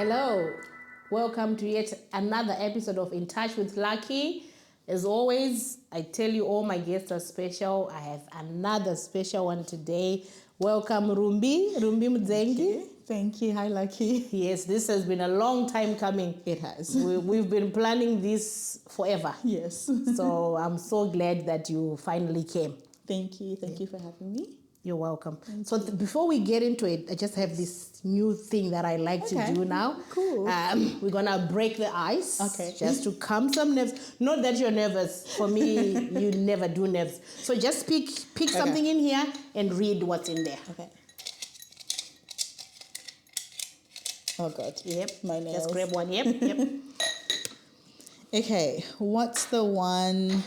Hello, welcome to yet another episode of In Touch with Lucky. As always, I tell you all my guests are special. I have another special one today. Welcome Rumbi Mudzengi. Thank you. Hi, Lucky. Yes, this has been a long time coming. It has. We've been planning this forever. Yes. So I'm so glad that you finally came. Thank you. Thank you for having me. You're welcome. Before we get into it, I just have this new thing that I like to do now. Cool. We're going to break the ice. Okay. Just to calm some nerves. Not that you're nervous. For me, you never do nerves. So just pick something in here and read what's in there. Okay. Oh, God. Yep. My nails. Just grab one. Yep. Okay. What's the one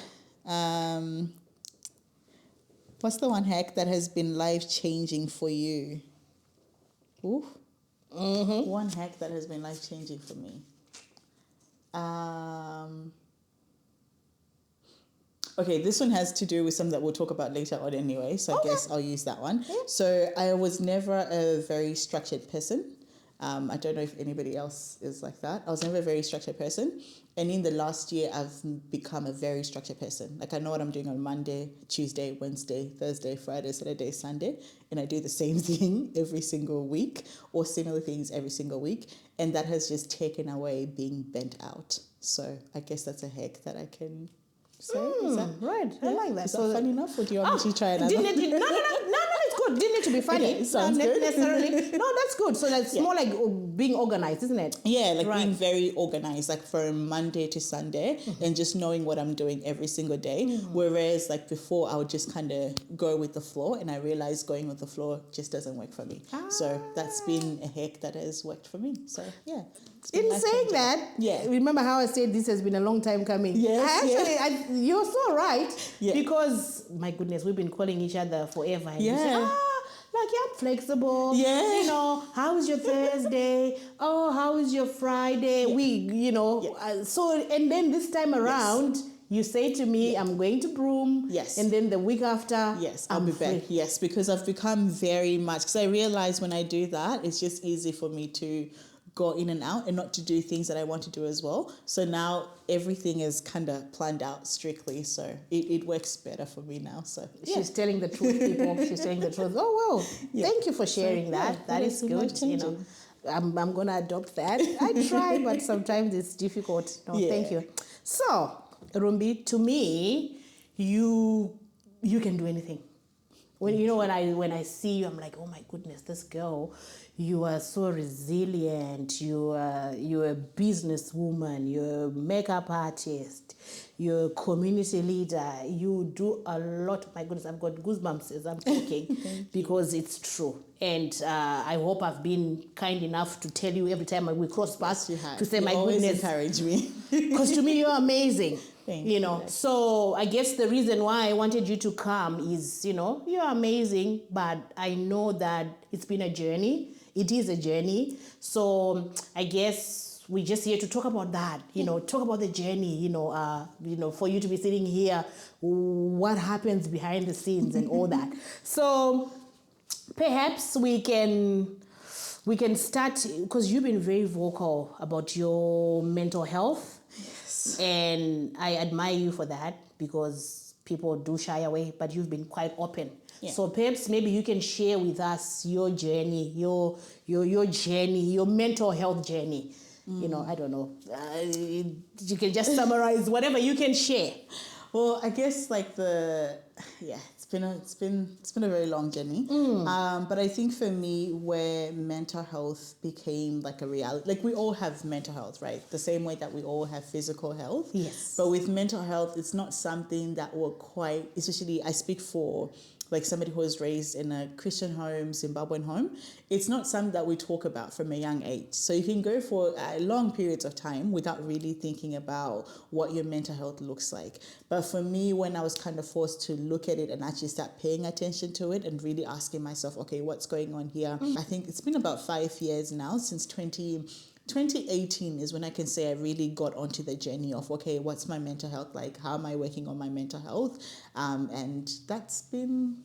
hack that has been life-changing for you? Ooh. Mm-hmm. One hack that has been life-changing for me. Okay, this one has to do with something that we'll talk about later on anyway, so I guess I'll use that one. Yeah. So I was never a very structured person. I don't know if anybody else is like that. I was never a very structured person. And in the last year, I've become a very structured person. Like I know what I'm doing on Monday, Tuesday, Wednesday, Thursday, Friday, Saturday, Sunday. And I do the same thing every single week or similar things every single week. And that has just taken away being bent out. So I guess that's a hack that I can say. Right. I like that. Is that funny enough, or do you want me to try another? No, it's good. Didn't need to be funny. Okay, sounds good. Necessarily. No, that's good. So that's more like being organized, isn't it? Yeah, like being very organized, like from Monday to Sunday, and just knowing what I'm doing every single day. Whereas like before, I would just kind of go with the flow, and I realized going with the flow just doesn't work for me. So that's been a hack that has worked for me. So yeah. In saying that, remember how I said this has been a long time coming? Yes, you're so right. Yeah. Because, my goodness, we've been calling each other forever. And you say, like you're flexible. Yeah. You know, how is your Thursday? Oh, how is your Friday? Yeah. So, and then this time around, you say to me, I'm going to Broome. Yes. And then the week after, I'll be back. Yes, because I've become very much, because I realize when I do that, it's just easy for me to go in and out and not to do things that I want to do as well. So now everything is kind of planned out strictly. So it works better for me now. So she's telling the truth, people. She's telling the truth. Oh, wow. Thank you for sharing that. That is good. You know, I'm going to adopt that. I try, but sometimes it's difficult. No, thank you. So, Rumbi, to me, you can do anything. When I see you, I'm like, oh my goodness, this girl, you are so resilient. You're a businesswoman. You're a makeup artist. You're a community leader. You do a lot. My goodness, I've got goosebumps as I'm talking because it's true. And I hope I've been kind enough to tell you every time we cross paths to say, my goodness, encourage me. Because to me, you're amazing. Thank you. So I guess the reason why I wanted you to come is, you're amazing, but I know that it's been a journey. It is a journey. So I guess we're just here to talk about that, talk about the journey, for you to be sitting here, what happens behind the scenes and all that. So perhaps we can start, because you've been very vocal about your mental health. And I admire you for that, because people do shy away, but you've been quite open. Yeah. So perhaps maybe you can share with us your journey, your journey, your mental health journey. I don't know. You can just summarize whatever you can share. Well, I guess it's been a very long journey. But I think for me, where mental health became like a reality, like we all have mental health, right? The same way that we all have physical health. Yes. But with mental health, it's not something that we're quite, especially I speak for like somebody who was raised in a Christian home, Zimbabwean home. It's not something that we talk about from a young age. So you can go for long periods of time without really thinking about what your mental health looks like. But for me, when I was kind of forced to look at it and actually start paying attention to it and really asking myself, okay, what's going on here? I think it's been about 5 years now, since 2018 is when I can say I really got onto the journey of, okay, what's my mental health like? How am I working on my mental health? And that's been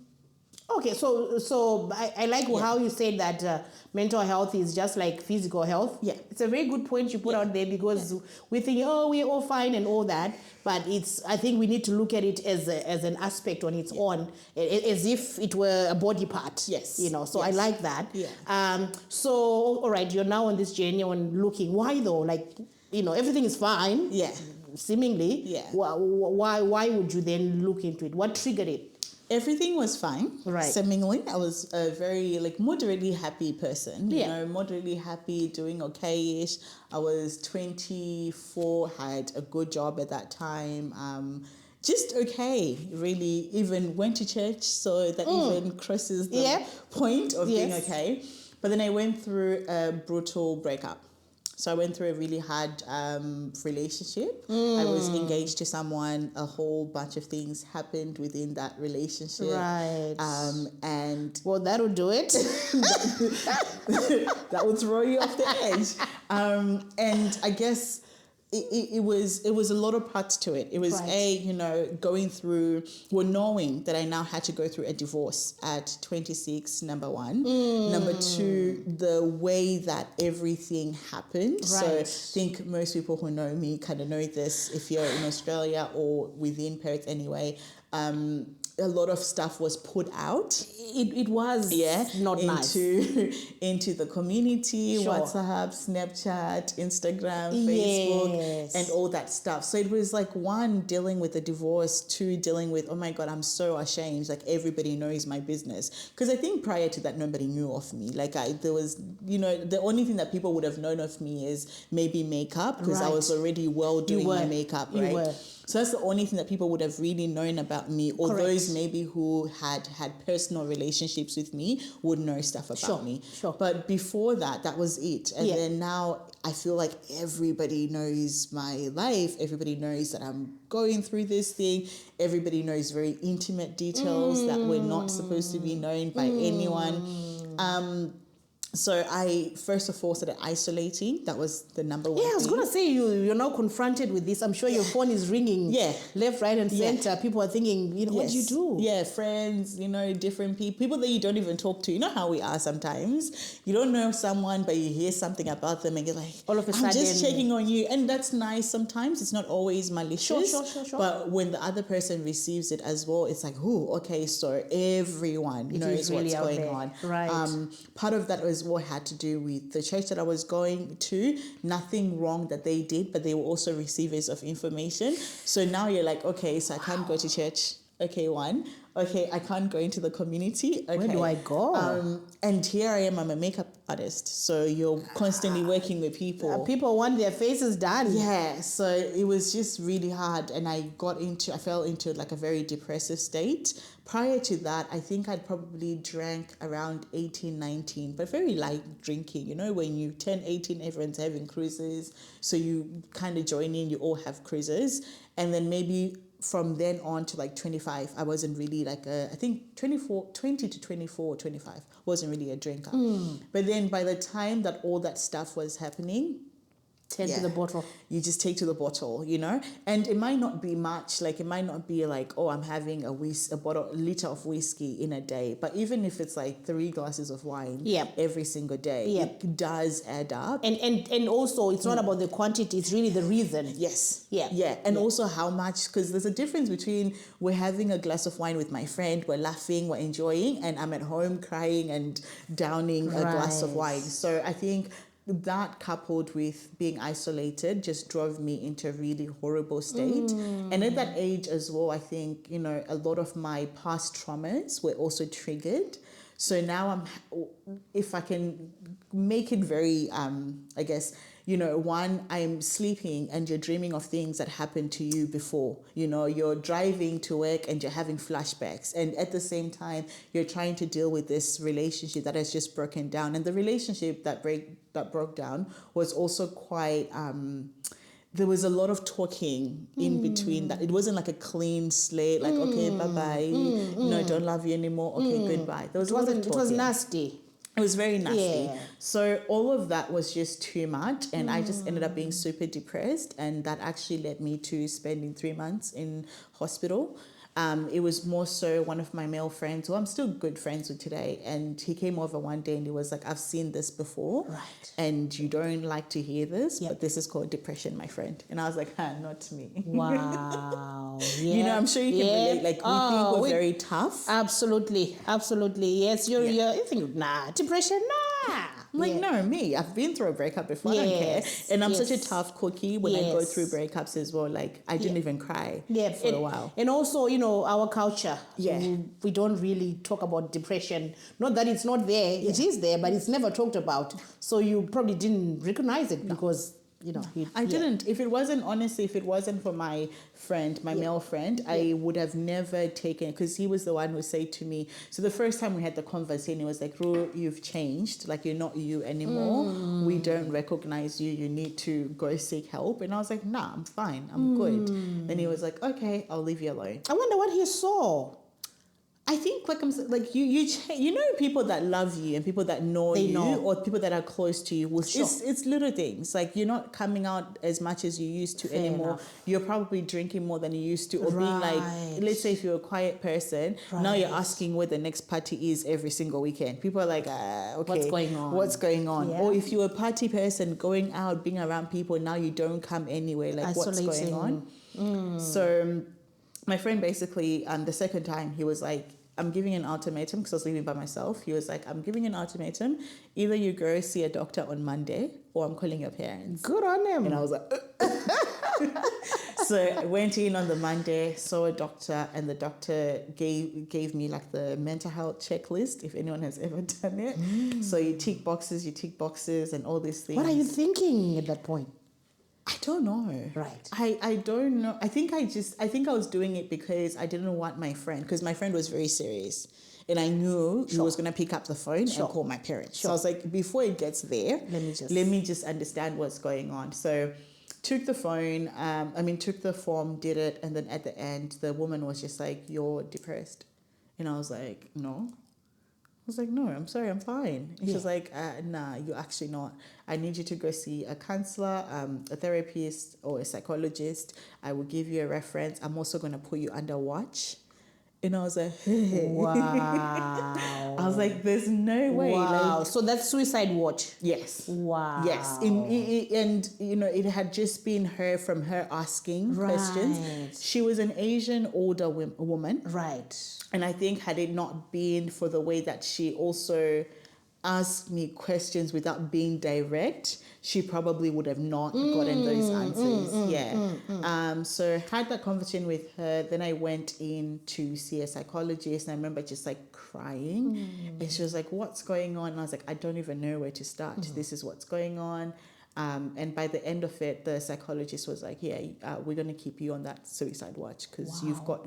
Okay, so I like how you said that mental health is just like physical health. Yeah. It's a very good point you put out there, because we think, oh, we're all fine and all that, but I think we need to look at it as an aspect on its own, as if it were a body part. Yes. So I like that. Yeah. So all right, you're now on this journey on looking. Why though? Like, everything is fine. Yeah. Seemingly. Yeah. Why would you then look into it? What triggered it? Everything was fine. Right. Seemingly, I was a very moderately happy person. Yeah. Moderately happy, doing okay-ish. I was 24, had a good job at that time. Just okay, really. Even went to church, so that even crosses the point of being okay. But then I went through a brutal breakup. So I went through a really hard relationship. I was engaged to someone. A whole bunch of things happened within that relationship. Right. And well, that'll do it. that will throw you off the edge. And I guess it was a lot of parts to it. It was going through, knowing that I now had to go through a divorce at 26, number one. Number two, the way that everything happened. Right. So I think most people who know me kind of know this, if you're in Australia or within Perth anyway. A lot of stuff was put out. It was not nice. Into the community, Sure. WhatsApp, Snapchat, Instagram, Facebook, and all that stuff. So it was like, one, dealing with the divorce, two, dealing with, oh my God, I'm so ashamed. Like, everybody knows my business. Because I think prior to that, nobody knew of me. Like, there was, the only thing that people would have known of me is maybe makeup, because I was already doing my makeup, right? You were. So that's the only thing that people would have really known about me, or Correct. those maybe who had personal relationships with me would know stuff about me. Sure. But before that, that was it. And then now I feel like everybody knows my life. Everybody knows that I'm going through this thing. Everybody knows very intimate details that were not supposed to be known by anyone. So I first of all started isolating. That was the number one I was thing. going to say, you're now confronted with this. I'm sure your phone is ringing left, right, and center. People are thinking, what do you do? Yeah, friends, different people that you don't even talk to. You know how we are sometimes. You don't know someone, but you hear something about them and you're like, all of a sudden, I'm just checking on you. And that's nice sometimes. It's not always malicious. Sure. But when the other person receives it as well, it's like, okay, so everyone knows what's going on. Right. Part of that was what had to do with the church that I was going to. Nothing wrong that they did, but they were also receivers of information. So now you're like, okay, so I can't go to church. Okay, one. Okay, I can't go into the community. Okay. Where do I go? And here I am, I'm a makeup artist. So you're constantly working with people. People want their faces done. Yeah, so it was just really hard. And I fell into like a very depressive state. Prior to that, I think I'd probably drank around 18, 19, but very light drinking. When you turn 18, everyone's having cruises. So you kind of join in, you all have cruises. And then maybe from then on to like 25, I wasn't really I think 20 to 24, 25, wasn't really a drinker. But then by the time that all that stuff was happening, Take to the bottle. You just take to the bottle, and it might not be much. Like, it might not be like, oh, I'm having a liter of whiskey in a day. But even if it's like 3 glasses of wine every single day, it does add up. And also, it's not about the quantity, it's really the reason. Yes. Yeah. And also how much, because there's a difference between we're having a glass of wine with my friend, we're laughing, we're enjoying, and I'm at home crying and downing a glass of wine. So I think that, coupled with being isolated, just drove me into a really horrible state. And at that age as well, I think, a lot of my past traumas were also triggered. So now if I can make it very, I guess, one, I'm sleeping and you're dreaming of things that happened to you before. You're driving to work and you're having flashbacks. And at the same time, you're trying to deal with this relationship that has just broken down. And the relationship that broke down was also quite... there was a lot of talking in between that. It wasn't like a clean slate, like, okay, bye-bye. No, don't love you anymore. Okay, goodbye. There was a lot of talking. It was nasty. It was very nasty. Yeah. So all of that was just too much. And I just ended up being super depressed. And that actually led me to spending 3 months in hospital. It was more so one of my male friends, who I'm still good friends with today, and he came over one day and he was like, I've seen this before, Right. and you don't like to hear this, Yep. but this is called depression, my friend. And I was like, not me. Wow. You know, I'm sure you can relate. Like, we think we're very tough. Absolutely. Yes, you think, nah, depression, nah. I'm like, no, me. I've been through a breakup before. I don't care. And I'm such a tough cookie when I go through breakups as well. Like, I didn't even cry for a while. And also, our culture. Yeah. We don't really talk about depression. Not that it's not there. It is there, but it's never talked about. So you probably didn't recognize it because, I didn't. If it wasn't for my friend, my male friend, I would have never taken, because he was the one who said to me, so the first time we had the conversation, he was like, Ru, you've changed. Like, you're not you anymore. We don't recognize you. You need to go seek help. And I was like, nah, I'm fine. I'm good. Then he was like, okay, I'll leave you alone. I wonder what he saw. I think you know, people that love you and people that know or people that are close to you will it's little things, like you're not coming out as much as you used to anymore. Enough. You're probably drinking more than you used to, or being like, let's say if you're a quiet person, now you're asking where the next party is every single weekend. People are like, okay, what's going on? Or if you're a party person going out, being around people, now you don't come anywhere, like what's going on? So my friend basically, the second time, he was like, I'm giving an ultimatum, because I was living by myself. He was like, I'm giving an ultimatum. Either you go see a doctor on Monday or I'm calling your parents. Good on him. And I was like, So I went in on the Monday, saw a doctor, and the doctor gave me like the mental health checklist, if anyone has ever done it. So you tick boxes and all these things. What are you thinking at that point? I don't know. Right. I don't know. I think I was doing it because I didn't want my friend, because my friend was very serious. And I knew he was going to pick up the phone and call my parents. So I was like, before it gets there, let me just understand what's going on. So took the phone, took the form, did it. And then at the end, the woman was just like, you're depressed. And I was like, no. I was like, no, I'm sorry, I'm fine. And she was like, nah, you're actually not. I need you to go see a counselor, a therapist, or a psychologist. I will give you a reference. I'm also going to put you under watch. And I was like, wow. I was like, there's no way. Wow. Like, so that's suicide watch. Yes. Wow. Yes. And it had just been from her asking questions. She was an Asian older woman. Right. And I think had it not been for the way that she also asked me questions without being direct, she probably would have not gotten those answers. So had that conversation with her. Then I went in to see a psychologist, and I remember just like crying. And she was like, what's going on? And I was like, I don't even know where to start. This is what's going on. And by the end of it, the psychologist was like, we're going to keep you on that suicide watch, because you've got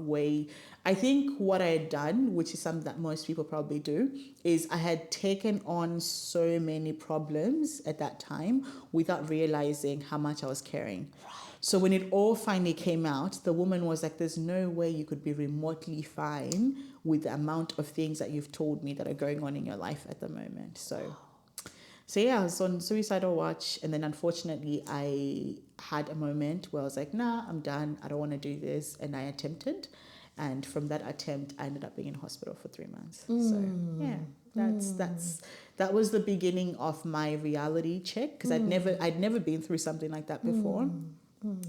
I think what I had done, which is something that most people probably do, is I had taken on so many problems at that time without realizing how much I was carrying. Right. So when it all finally came out, the woman was like, there's no way you could be remotely fine with the amount of things that you've told me that are going on in your life at the moment. So I was on suicidal watch, and then unfortunately I had a moment where I was like, nah, I'm done. I don't want to do this. And I attempted. And from that attempt, I ended up being in hospital for 3 months. So that was the beginning of my reality check, because I'd never been through something like that before.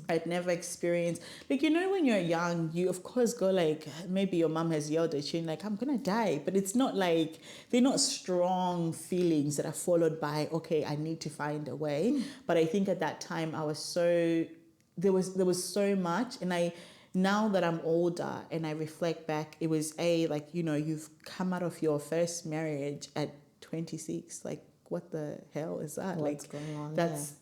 I'd never experienced, like, when you're young, you of course go like, maybe your mom has yelled at you and like, I'm gonna die, but it's not like, they're not strong feelings that are followed by, okay, I need to find a way. But I think at that time there was so much, and now that I'm older and I reflect back, it was you've come out of your first marriage at 26, like what the hell is that? What's going on? That's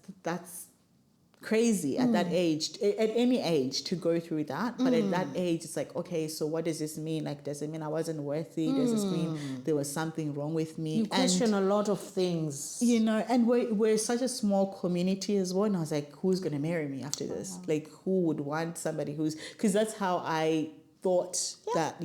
crazy at that age, at any age, to go through that. But at that age, it's like, okay, so what does this mean? Like, does it mean I wasn't worthy? Does this mean there was something wrong with me? You question a lot of things. And we're such a small community as well. And I was like, who's going to marry me after this? Like, who would want somebody because that's how I thought that,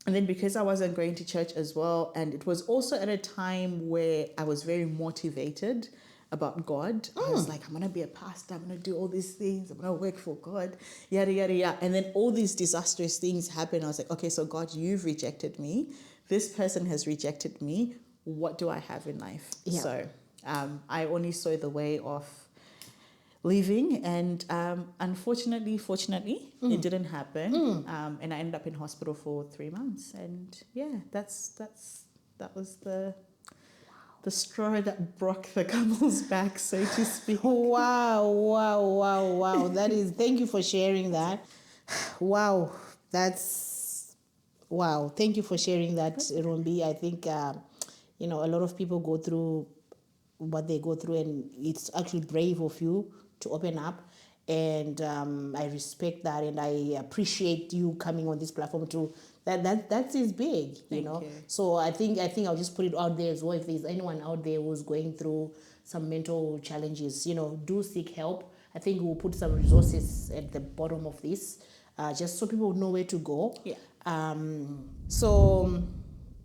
and then because I wasn't going to church as well, and it was also at a time where I was very motivated. about God. I was like, I'm going to be a pastor. I'm going to do all these things. I'm going to work for God, yada, yada, yada. And then all these disastrous things happen. I was like, okay, so God, you've rejected me. This person has rejected me. What do I have in life? Yeah. So I only saw the way of leaving, and fortunately it didn't happen, and I ended up in hospital for 3 months, and yeah, that was the straw that broke the camel's back, so to speak. Wow. That is, thank you for sharing that. Wow, that's, wow. Thank you for sharing that, Rumbi. I think, a lot of people go through what they go through, and it's actually brave of you to open up. And I respect that, and I appreciate you coming on this platform too. That is big, Thank you. So I think I'll just put it out there as well. If there's anyone out there who's going through some mental challenges, do seek help. I think we'll put some resources at the bottom of this, just so people know where to go. Yeah. So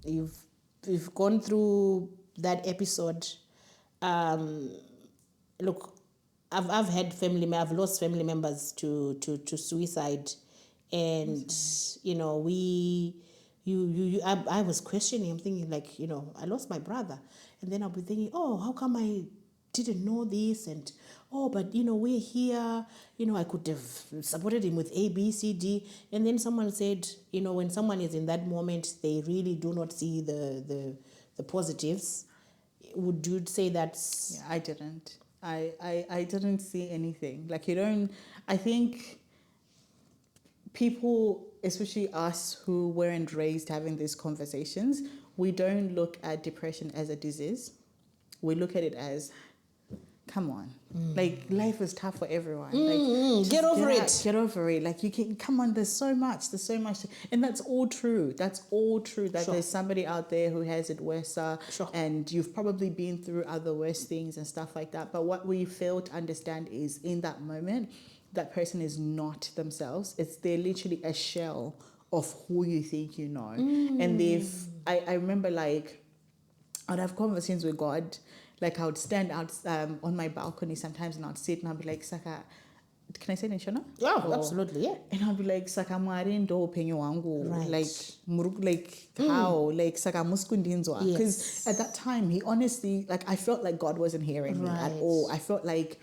you've gone through that episode. Look, I've had I've lost family members to suicide, and I was questioning. I'm thinking, like, I lost my brother, and then I'll be thinking, oh, how come I didn't know this? And but we're here. I could have supported him with A, B, C, D. And then someone said, when someone is in that moment, they really do not see the positives. Would you say that's... Yeah, I didn't. I didn't see anything. Like, I think people, especially us who weren't raised having these conversations, we don't look at depression as a disease. We look at it as, come on, like, life is tough for everyone. Like, get over it. Get over it. Like, you can, come on, there's so much. And that's all true. That Sure. there's somebody out there who has it worse. Sure. And you've probably been through other worse things and stuff like that. But what we fail to understand is, in that moment, that person is not themselves. They're literally a shell of who you think you know. And I remember, like, I'd have conversations with God. Like, I would stand out on my balcony sometimes, and I'd sit and I'd be like, Saka, can I say it in Shona? Yeah, absolutely, yeah. And I'd be like, Saka mwari ndo penyo wangu. Right. Like how? Like, Saka muskundinzwa. Yes. Because at that time, he honestly, like, I felt like God wasn't hearing me at all. I felt like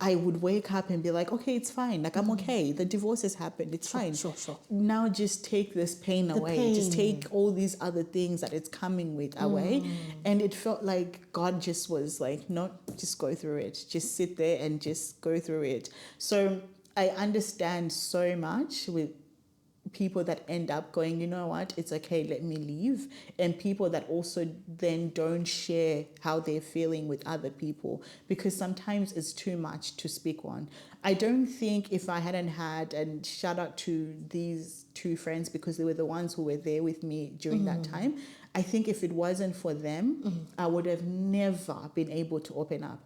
I would wake up and be like, okay, it's fine. Like, I'm okay. The divorce has happened. It's fine. Sure. Now just take this pain away. Just take all these other things that it's coming with away. And it felt like God just was like, no, just go through it. Just sit there and just go through it. So I understand so much with people that end up going, you know what, it's okay, let me leave. And people that also then don't share how they're feeling with other people, because sometimes it's too much to speak on. I don't think if I hadn't had, and shout out to these two friends because they were the ones who were there with me during that time, I think if it wasn't for them, I would have never been able to open up,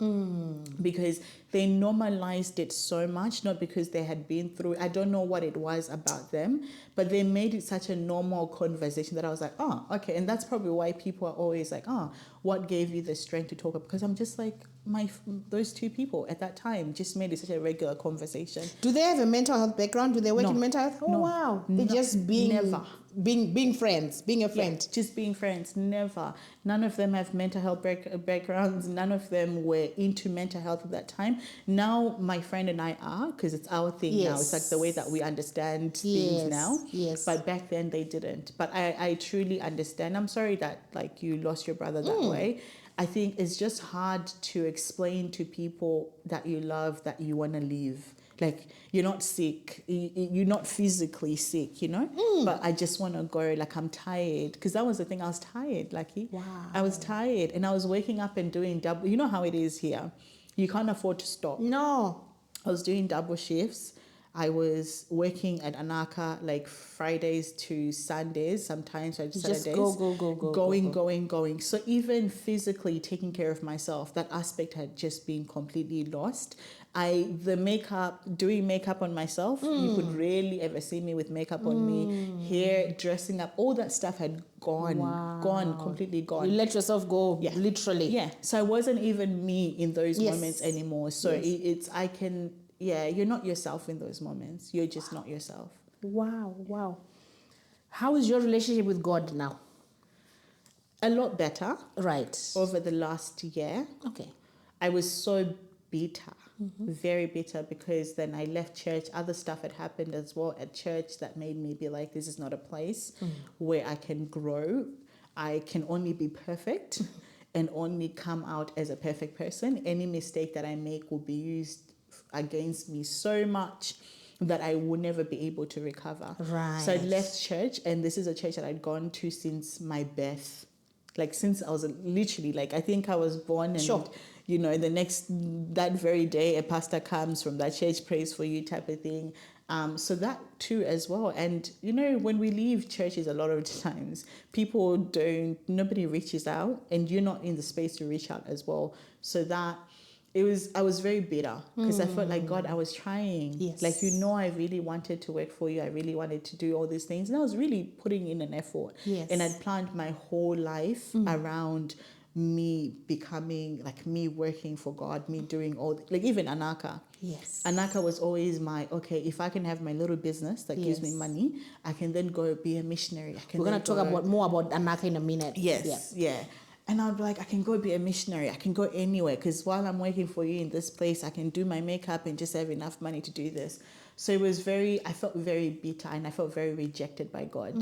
because they normalized it so much, not because they had been through, I don't know what it was about them, but they made it such a normal conversation that I was like, oh, okay. And that's probably why people are always like, oh, what gave you the strength to talk about? Because I'm just like, those two people at that time just made it such a regular conversation. Do they have a mental health background? Do they work No. in mental health? Oh, No. wow. They're just being friends, being a friend. Yeah, just being friends. Never. None of them have mental health backgrounds. None of them were into mental health at that time. Now my friend and I are, because it's our thing now. It's like the way that we understand things now. Yes. But back then they didn't. But I truly understand. I'm sorry that, like, you lost your brother that way. I think it's just hard to explain to people that you love that you want to leave. Like, you're not sick, you're not physically sick, but I just want to go, like, I'm tired. Because that was the thing, I was tired, Lucky. Wow. I was tired, and I was waking up and doing double, you know how it is here. You can't afford to stop. No. I was doing double shifts. I was working at Anaka like Fridays to Sundays, sometimes like Saturdays. Just go. Going. So even physically taking care of myself, that aspect had just been completely lost. doing makeup on myself, you could rarely ever see me with makeup on me. Hair, dressing up, all that stuff had gone, completely gone. You let yourself go, literally. Yeah. So I wasn't even me in those Yes. moments anymore. So Yes. you're not yourself in those moments. You're just not yourself. Wow. How is your relationship with God now? A lot better Right. over the last year. Okay. I was so bitter, very bitter, because then I left church. Other stuff had happened as well at church that made me be like, this is not a place where I can grow. I can only be perfect and only come out as a perfect person. Any mistake that I make will be used against me so much that I will never be able to recover. Right. So I left church, and this is a church that I'd gone to since my birth. Like since I was literally, like, I think I was born, and Sure. that very day a pastor comes from that church, prays for you type of thing. So that too as well. And when we leave churches, a lot of times nobody reaches out, and you're not in the space to reach out as well. So that I was very bitter, because I felt like, God, I was trying. Yes. Like, I really wanted to work for you. I really wanted to do all these things. And I was really putting in an effort. Yes. And I'd planned my whole life around me becoming, like, me working for God, me doing like even Anaka. Yes. Anaka was always if I can have my little business that gives me money, I can then go be a missionary. We're going to talk more about Anaka in a minute. Yes, yeah. And I'd be like, I can go be a missionary. I can go anywhere, because while I'm working for you in this place, I can do my makeup and just have enough money to do this. So I felt very bitter, and I felt very rejected by God.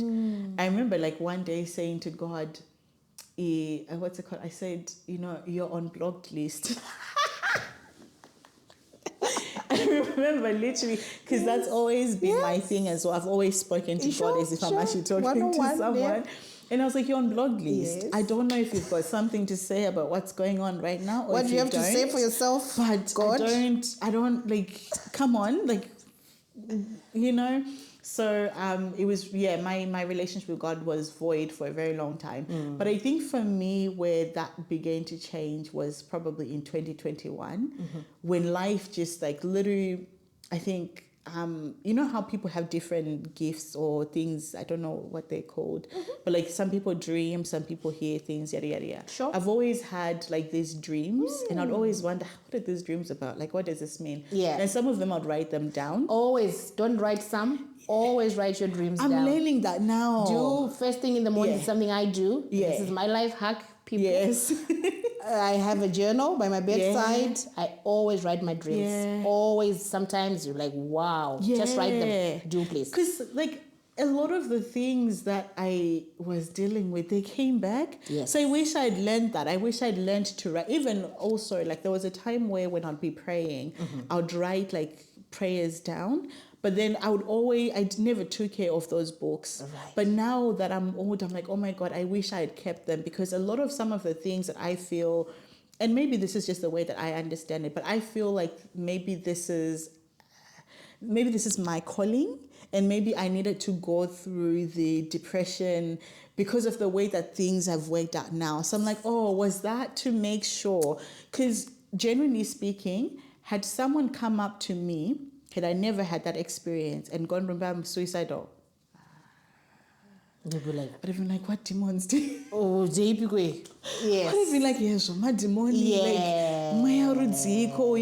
I remember like one day saying to God, what's it called? I said, you're on blocked list. I remember literally, because that's always been my thing as well. I've always spoken to God as if I'm actually talking to someone. Yeah. And I was like, you're on blog list. Yes. I don't know if you've got something to say about what's going on right now. Or what do you have to say for yourself? But God? I don't like, come on, like, So it was, my relationship with God was void for a very long time. But I think for me, where that began to change was probably in 2021, when life just like literally, I think, how people have different gifts or things, I don't know what they're called, but like some people dream, some people hear things, yada, yada, yada. Sure. I've always had like these dreams, and I'd always wonder, what are these dreams about? Like, what does this mean? Yeah. And some of them I'd write them down. Always, don't write some. Always write your dreams down. I'm learning that now. Do first thing in the morning, something I do. Yeah. This is my life hack, people. Yes. I have a journal by my bedside. I always write my dreams. Yeah. Always. Sometimes you're like, wow. Just write them. Do, please. Because like a lot of the things that I was dealing with, they came back. Yes. So I wish I'd learned that. I wish I'd learned to write. Even also, like there was a time where when I'd be praying, I'd write like prayers down. But then I never took care of those books. Right. But now that I'm old, I'm like, oh my God, I wish I had kept them, because a lot of some of the things that I feel, and maybe this is just the way that I understand it, but I feel like maybe this is my calling, and maybe I needed to go through the depression because of the way that things have worked out now. So I'm like, oh, was that to make sure? Because genuinely speaking, had someone come up to me, had I never had that experience and gone, Rumbi, I'm suicidal, You'd be like, I'd have been like, what demons do? oh, JP. Yes. I'd have been like, yes, my demon.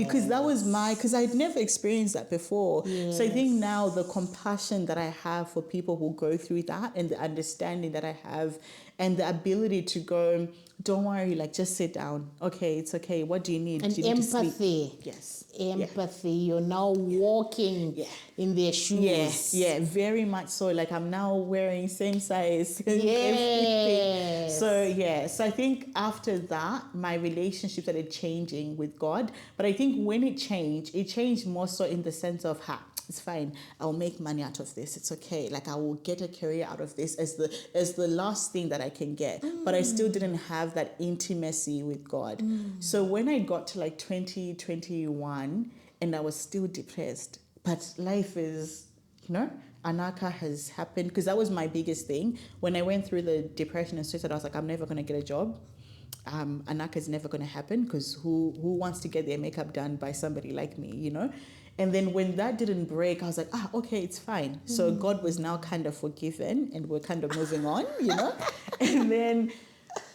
Because I'd never experienced that before. Yes. So I think now the compassion that I have for people who go through that, and the understanding that I have, and the ability to go, don't worry, like just sit down. Okay, it's okay. What do you need? And do you need empathy. To sleep? Yes. Empathy. Yeah. You're now walking in their shoes. Yeah, very much so. Like I'm now wearing same size. Yes. Everything. So I think after that, my relationship started changing with God. But I think when it changed more so in the sense of, it's fine, I'll make money out of this, it's okay, like I will get a career out of this as the last thing that I can get. But I still didn't have that intimacy with God. So when I got to like 2021 and I was still depressed, but life is, Anaka has happened, because that was my biggest thing. When I went through the depression and suicide, I was like, I'm never going to get a job. Anaka is never going to happen, because who wants to get their makeup done by somebody like me, you know? And then when that didn't break, I was like, okay, it's fine. So God was now kind of forgiven, and we're kind of moving on, you know? But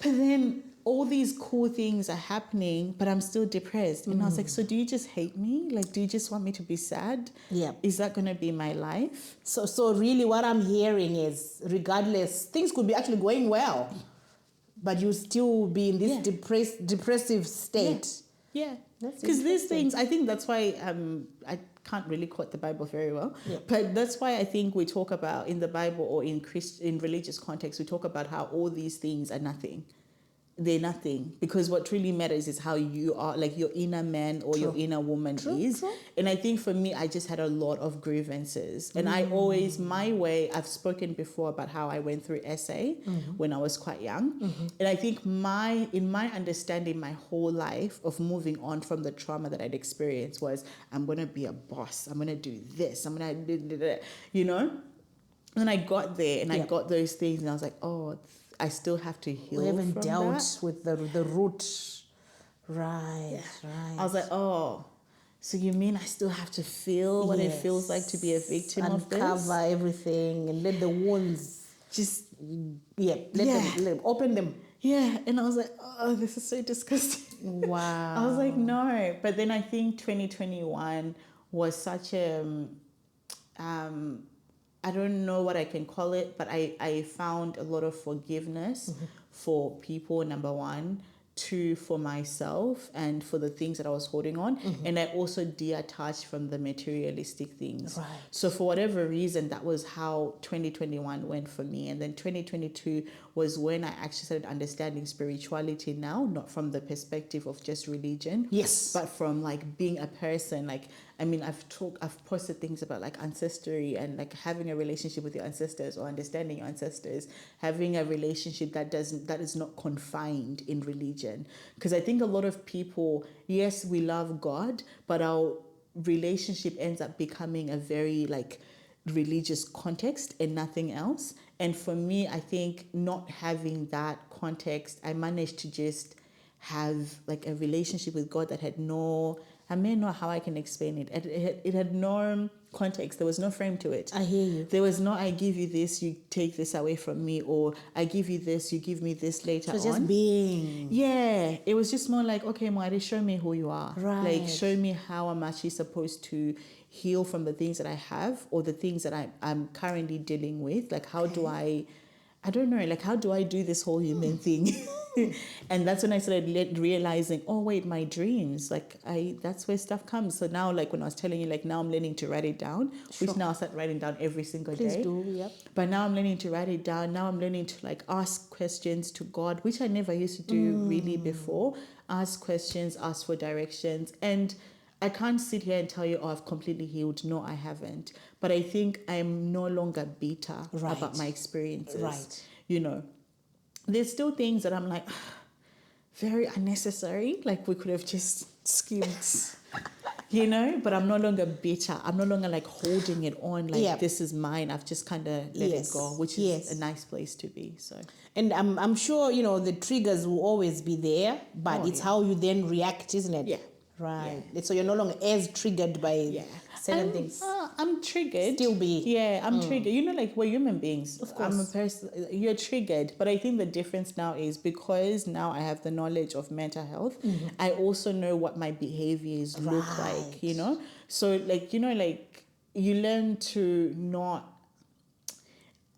then all these cool things are happening, but I'm still depressed. And I was like, so do you just hate me? Like, do you just want me to be sad? Yeah. Is that going to be my life? So really what I'm hearing is, regardless, things could be actually going well, but you still be in this depressive state. Yeah. That's Because these interesting. things, I think that's why I can't really quote the Bible very well, but that's why I think we talk about in the Bible or in religious context, we talk about how all these things are nothing. They're nothing, because what really matters is how you are, like your inner man or your inner woman is. True. And I think for me, I just had a lot of grievances. And I always, my way, I've spoken before about how I went through SA when I was quite young. And I think in my understanding, my whole life of moving on from the trauma that I'd experienced was, I'm going to be a boss. I'm going to do this. I'm going to do that, you know? And I got there and I got those things and I was like, I still have to heal. We haven't from dealt that. with the root. Right. I was like, so you mean I still have to feel what it feels like to be a victim of this? Uncover everything and let the wounds let them open them. Yeah, and I was like, this is so disgusting. Wow. I was like, no. But then I think 2021 was such a, I don't know what I can call it, but I found a lot of forgiveness for people, number one. Two, for myself and for the things that I was holding on. And I also detached from the materialistic things. Right. So for whatever reason, that was how 2021 went for me. And then 2022 was when I actually started understanding spirituality now, not from the perspective of just religion. Yes. But from like being a person. Like, I mean, I've posted things about like ancestry and like having a relationship with your ancestors or understanding your ancestors, having a relationship that is not confined in religion. Because I think a lot of people, yes, we love God, but our relationship ends up becoming a very like religious context and nothing else. And for me, I think not having that context, I managed to just have like a relationship with God that had no, I may know how I can explain it. It had no context. There was no frame to it. I hear you. There was no, I give you this, you take this away from me, or I give you this, you give me this later on. So just being. Yeah. It was just more like, okay, Moari, show me who you are. Right. Like, show me how I'm actually supposed to heal from the things that I have or the things that I'm currently dealing with. Like, how do I don't know, like, how do I do this whole human thing? And that's when I started realizing, oh, wait, my dreams, like, that's where stuff comes. So now, like, when I was telling you, like, now I'm learning to write it down, which now I start writing down every single day. Please do, yep. But now I'm learning to write it down. Now I'm learning to, like, ask questions to God, which I never used to do really before. Ask questions, ask for directions. And I can't sit here and tell you, I've completely healed. No, I haven't. But I think I'm no longer bitter about my experiences. Right. You know, there's still things that I'm like, very unnecessary. Like, we could have just skimmed, you know, but I'm no longer bitter. I'm no longer like holding it on like this is mine. I've just kind of let it go, which is a nice place to be. So, and I'm sure, you know, the triggers will always be there, but it's how you then react, isn't it? Yeah. Right. Yeah. So you're no longer as triggered by certain things. I'm triggered. Still be. Yeah, I'm triggered. You know, like, we're human beings. Of course. I'm a person. You're triggered. But I think the difference now is because now I have the knowledge of mental health, I also know what my behaviors look like, you know? So, like, you know, like, you learn to not...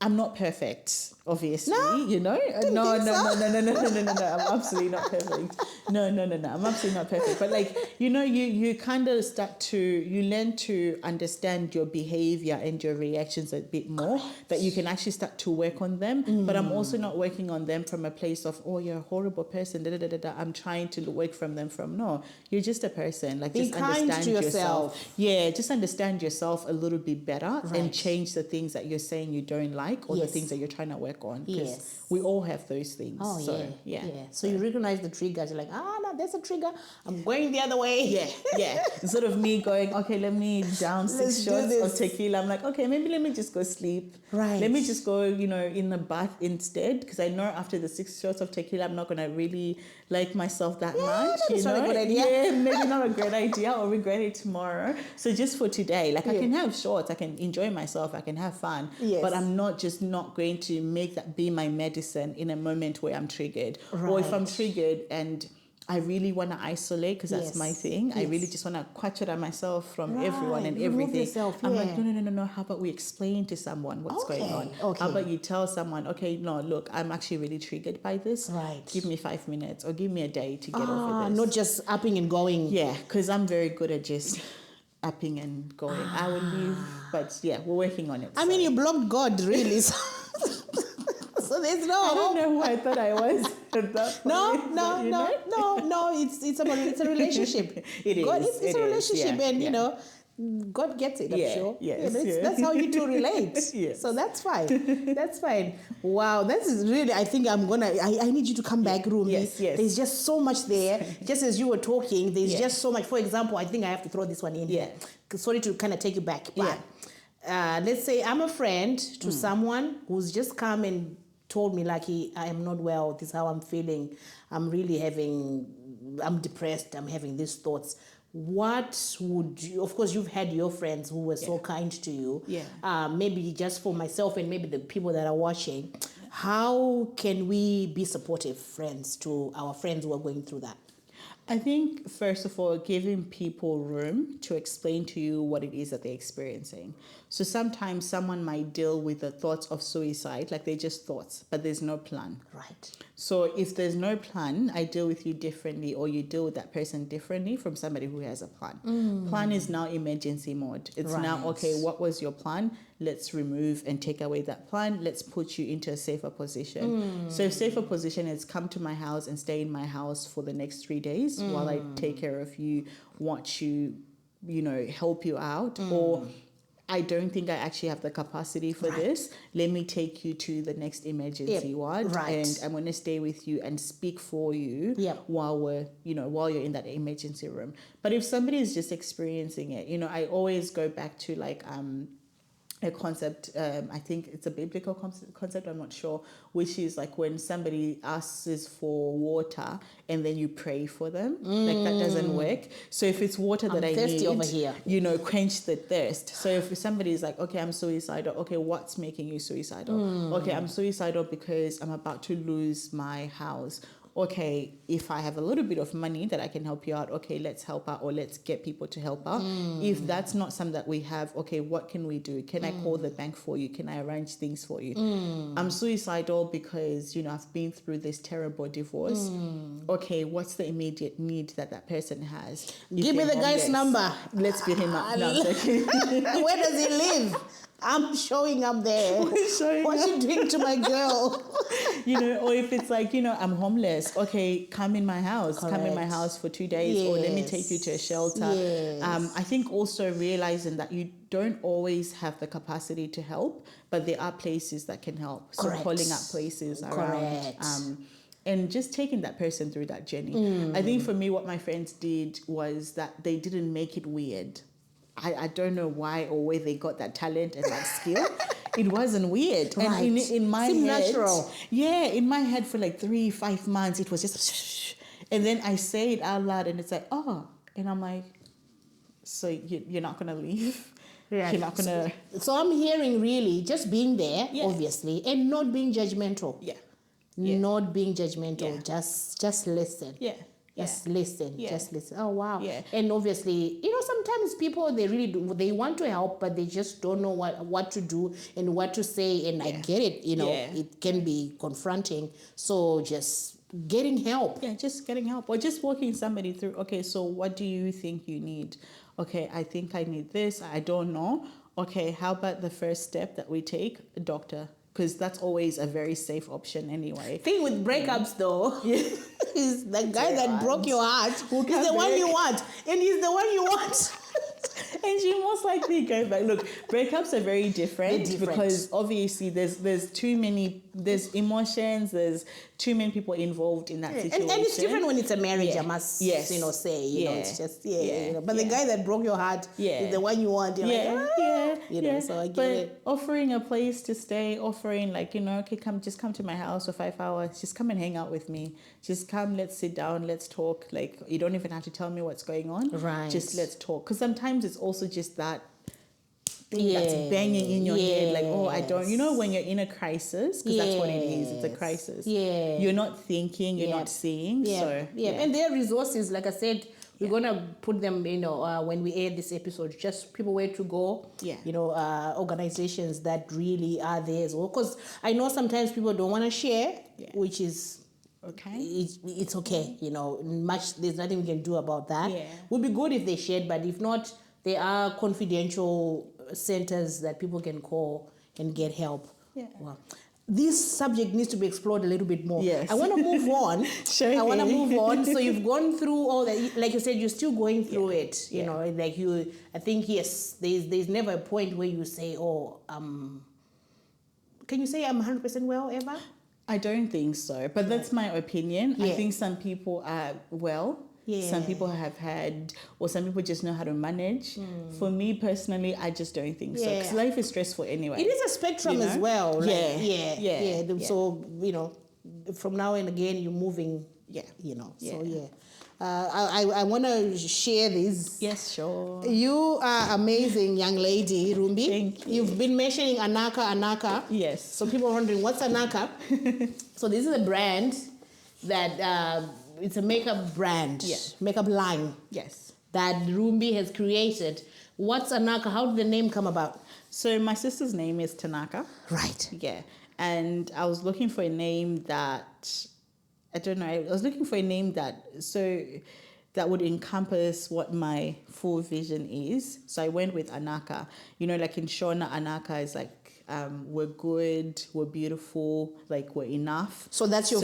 I'm not perfect, obviously, you know? No, I'm absolutely not perfect. No, I'm absolutely not perfect. But, like, you know, you kind of you learn to understand your behavior and your reactions a bit more, that you can actually start to work on them. But I'm also not working on them from a place of, oh, you're a horrible person, I'm trying to work from them from, no, you're just a person. Like, be just kind understand to yourself. Yeah, just understand yourself a little bit better and change the things that you're saying you don't like. like or the Yes. things that you're trying to work on. Because Yes. we all have those things. Oh, so, yeah. So you recognize the triggers. You're like, no, there's a trigger. I'm going the other way. Yeah. Instead of me going, okay, let me down 6 Let's do shots this. of tequila, I'm like, okay, maybe let me just go sleep. Right. Let me just go, in the bath instead. Because I know after the 6 shots of tequila, I'm not going to really like myself that much. that's not a good idea. Yeah, maybe not a great idea. I'll regret it tomorrow. So just for today, I can have shots. I can enjoy myself. I can have fun. Yes. But I'm not going to make that be my medicine in a moment where I'm triggered. Or if I'm triggered and I really want to isolate because that's my thing. I really just want to quacher myself from everyone and Remove everything. yourself, I'm like, no. How about we explain to someone what's going on? Okay. How about you tell someone, okay, no, look, I'm actually really triggered by this. Right. Give me 5 minutes or give me a day to get over this. Not just upping and going. Yeah, because I'm very good at just upping and going. I will leave, but yeah, we're working on it. I mean, you blocked God, really. So there's no I hope. don't know who I thought I was at that point. No. It's a relationship. It is. God, it's a relationship, and God gets it. I'm sure. Yes, That's how you two relate. Yes. So that's fine. That's fine. Wow, this is really. I think I'm gonna. I need you to come back, Rumbi. Yes. There's just so much there. Just as you were talking, there's just so much. For example, I think I have to throw this one in here. Sorry to kind of take you back, but let's say I'm a friend to someone who's just come and told me like I am not well, this is how I'm feeling, I'm depressed, I'm having these thoughts. What would you, of course you've had your friends who were so kind to you, maybe just for myself and maybe the people that are watching, how can we be supportive friends to our friends who are going through that? I think, first of all, giving people room to explain to you what it is that they're experiencing. So sometimes someone might deal with the thoughts of suicide, like they're just thoughts, but there's no plan. Right. So if there's no plan, I deal with you differently, or you deal with that person differently from somebody who has a plan. Plan is now emergency mode. It's now, okay, what was your plan? Let's remove and take away that plan. Let's put you into a safer position. So if safer position is come to my house and stay in my house for the next 3 days while I take care of you, watch you, help you out, or I don't think I actually have the capacity for this. Let me take you to the next emergency ward, and I'm going to stay with you and speak for you while while you're in that emergency room. But if somebody is just experiencing it, I always go back to a concept, I think it's a biblical concept, I'm not sure, which is like when somebody asks for water and then you pray for them, like that doesn't work. So if it's water that I need, over here. Quench the thirst. So if somebody is like, okay, I'm suicidal, okay, what's making you suicidal? Okay, I'm suicidal because I'm about to lose my house. Okay, if I have a little bit of money that I can help you out, okay, let's help out, or let's get people to help out. If that's not something that we have, okay, what can we do? Can I call the bank for you? Can I arrange things for you? I'm suicidal because, I've been through this terrible divorce. Okay, what's the immediate need that person has? Give me the guy's number. Let's beat him up. No, I'm joking. Where does he live? I'm showing up there. What's you doing to my girl? Or if it's like, I'm homeless. Okay, come in my house. Correct. Come in my house for 2 days, or let me take you to a shelter. Yes. I think also realizing that you don't always have the capacity to help, but there are places that can help. So calling up places around. And just taking that person through that journey. I think for me, what my friends did was that they didn't make it weird. I don't know why or where they got that talent and that skill. It wasn't weird. Right. And in my head, natural. Yeah, in my head for like 3-5 months, it was just, and then I say it out loud and it's like, oh, and I'm like, so you're not going to leave? Yeah. You're not going to. So I'm hearing really just being there, obviously, and not being judgmental. Yeah. Not being judgmental. Yeah. Just listen. Yeah. Just listen. Just listen. Oh, wow. Yeah. And obviously, sometimes people, they want to help, but they just don't know what to do and what to say. And I get it, it can be confronting. So just getting help. Yeah, just getting help. Or just walking somebody through, okay, so what do you think you need? Okay, I think I need this. I don't know. Okay, how about the first step that we take? A doctor. Because that's always a very safe option anyway. Thing with breakups though, is the guy that broke your heart. He's the one you want. And he's the one you want. And you most likely go back. Look, breakups are very different, because obviously there's emotions, there's too many people involved in that situation. And it's different when it's a marriage, I must say, it's just, But the guy that broke your heart is the one you want. You're like, so I get it. Offering a place to stay, offering okay, come to my house for 5 hours, just come and hang out with me. Just come, let's sit down, let's talk. Like, you don't even have to tell me what's going on. Right. Just let's talk. Because sometimes it's also just that thing that's banging in your head, like, I don't, when you're in a crisis, because that's what it is, it's a crisis. You're not thinking, you're not seeing. And their resources, like I said, we're gonna put them, when we air this episode, just people where to go. Organizations that really are there as well. Because I know sometimes people don't want to share, which is okay. It's okay. There's nothing we can do about that. Would be good if they shared, but if not, there are confidential centers that people can call and get help. Well, this subject needs to be explored a little bit more. I want to move on. I want to move on. So you've gone through all that. Like you said, you're still going through it. You know, like you. I think there's never a point where you say, can you say I'm 100% well ever? I don't think so, but that's my opinion. I think some people are well. Some people have had, or some people just know how to manage. For me personally, I just don't think so. Because life is stressful anyway. It is a spectrum as well. So, from now and again, you're moving. I want to share this. Yes, sure. You are amazing, young lady, Rumbi. Thank you. You've been mentioning Anaka. Yes. So people are wondering, what's Anaka? So this is a brand that... it's a makeup brand, makeup line. Yes. That Rumbi has created. What's Anaka? How did the name come about? So my sister's name is Tanaka. Right. Yeah. And I was looking for a name that, I don't know, I was looking for a name that would encompass what my full vision is. So I went with Anaka. Like in Shona, Anaka is like, we're good, we're beautiful, like we're enough. So that's your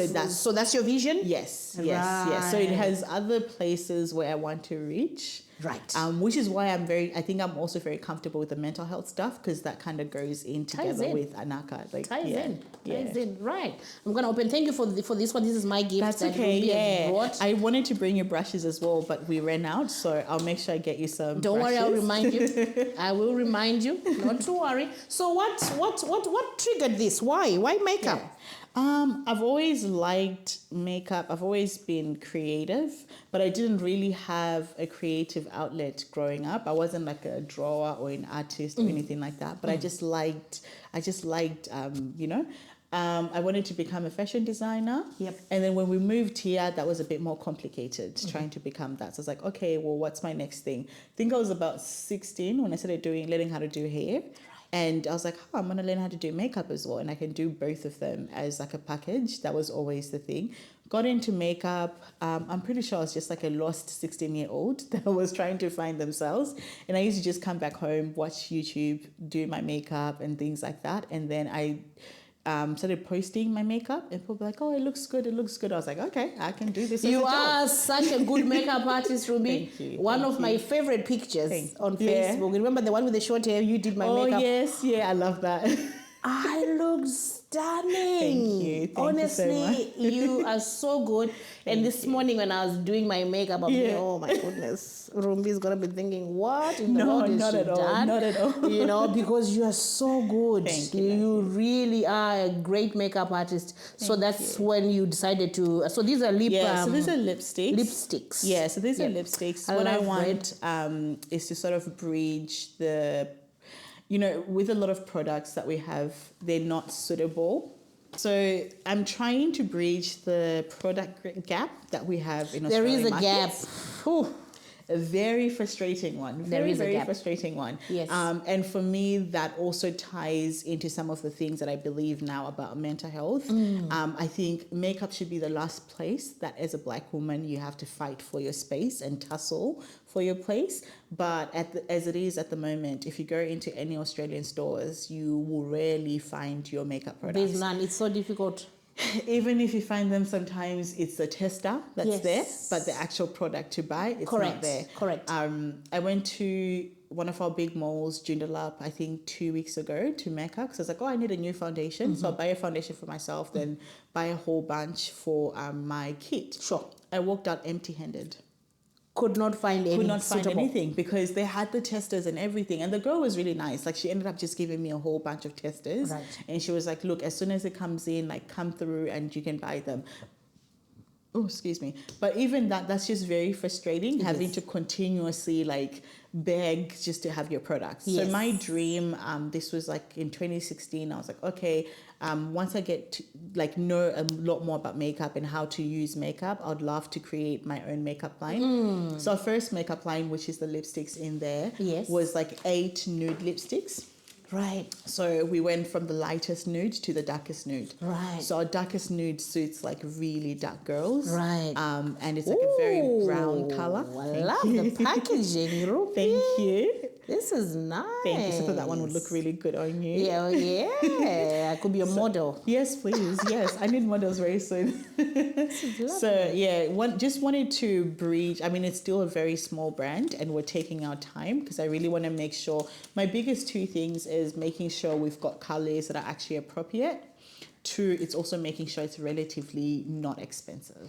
vision? Yes. So it has other places where I want to reach. Right. Which is why I think I'm also very comfortable with the mental health stuff, because that kind of goes in together with Anaka. Like, ties in. Right. I'm going to open. Thank you for this one. This is my gift. That's okay. Brought. I wanted to bring you brushes as well, but we ran out. So I'll make sure I get you some Don't brushes. worry, I'll remind you. I will remind you. Not to worry. So what triggered this? Why makeup? I've always liked makeup. I've always been creative, but I didn't really have a creative outlet growing up. I wasn't like a drawer or an artist or anything like that, but I just liked, I wanted to become a fashion designer. Yep. And then when we moved here, that was a bit more complicated, trying to become that. So I was like, okay, well, what's my next thing? I think I was about 16 when I started learning how to do hair. And I was like, I'm going to learn how to do makeup as well. And I can do both of them as like a package. That was always the thing. Got into makeup. I'm pretty sure I was just like a lost 16-year-old that was trying to find themselves. And I used to just come back home, watch YouTube, do my makeup and things like that. And then I started posting my makeup, and people were like, it looks good. I was like, okay, I can do this. You are such a good makeup artist, Rumbi. Thank you. One of my favorite pictures on Facebook. Remember the one with the short hair? You did my makeup. Oh, yes. Yeah, I love that. I look stunning. Thank you. Honestly, you so much. You are so good. And this morning when I was doing my makeup, I'm like, oh my goodness, Rumbi is gonna be thinking, what in the world is not she at all. done? Not at all. Because you are so good. Thank you. You really are a great makeup artist. So that's when you decided to. So these are so these are lipsticks. Lipsticks. Yeah. So these are lipsticks. What I want is to sort of bridge the. With a lot of products that we have, they're not suitable. So I'm trying to bridge the product gap that we have in Australian There is a markets. gap. Ooh. A very frustrating one. Very frustrating one. Yes. And for me, that also ties into some of the things that I believe now about mental health. I think makeup should be the last place that as a Black woman, you have to fight for your space and tussle for your place. But as it is at the moment, if you go into any Australian stores, you will rarely find your makeup products. There's none. It's so difficult. Even if you find them, sometimes it's the tester that's there, Yes. but the actual product to buy, it's not there. Correct. I went to one of our big malls, Joondalup, I think 2 weeks ago to Mecca, because I was like, oh, I need a new foundation. So I'll buy a foundation for myself, then buy a whole bunch for my kid. Sure. I walked out empty-handed. Could not find suitable. Anything because they had the testers and everything, and the girl was really nice. Like, she ended up just giving me a whole bunch of testers, Right. and she was like, look, as soon as it comes in, like, come through and you can buy them. Oh, excuse me. But even that's just very frustrating, having to continuously like beg just to have your products. Yes. So my dream, this was like in 2016, I was like, okay, once I get to like know a lot more about makeup and how to use makeup, I'd love to create my own makeup line. So our first makeup line, which is the lipsticks in there, Yes. was like 8 nude lipsticks. Right. So we went from the lightest nude to the darkest nude. Right. So our darkest nude suits like really dark girls. Right. And it's like a very brown color. I love the packaging, Rumbi. Thank you. This is nice. Thank you. So I thought that one would look really good on you. Yeah, yeah. I could be a model. Yes, please. Yes, I need models very soon. So yeah, just wanted to breed. I mean, it's still a very small brand, and we're taking our time because I really want to make sure. My biggest 2 things is making sure we've got colors that are actually appropriate. 2, it's also making sure it's relatively not expensive.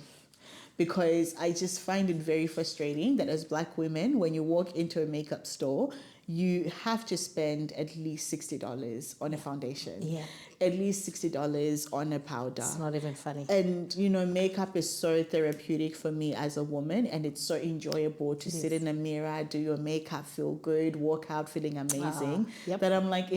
Because I just find it very frustrating that as Black women, when you walk into a makeup store, you have to spend at least $60 on a foundation. Yeah. At least $60 on a powder. It's not even funny. And, makeup is so therapeutic for me as a woman, and it's so enjoyable to sit in a mirror, do your makeup, feel good, walk out feeling amazing. Yep. That I'm like,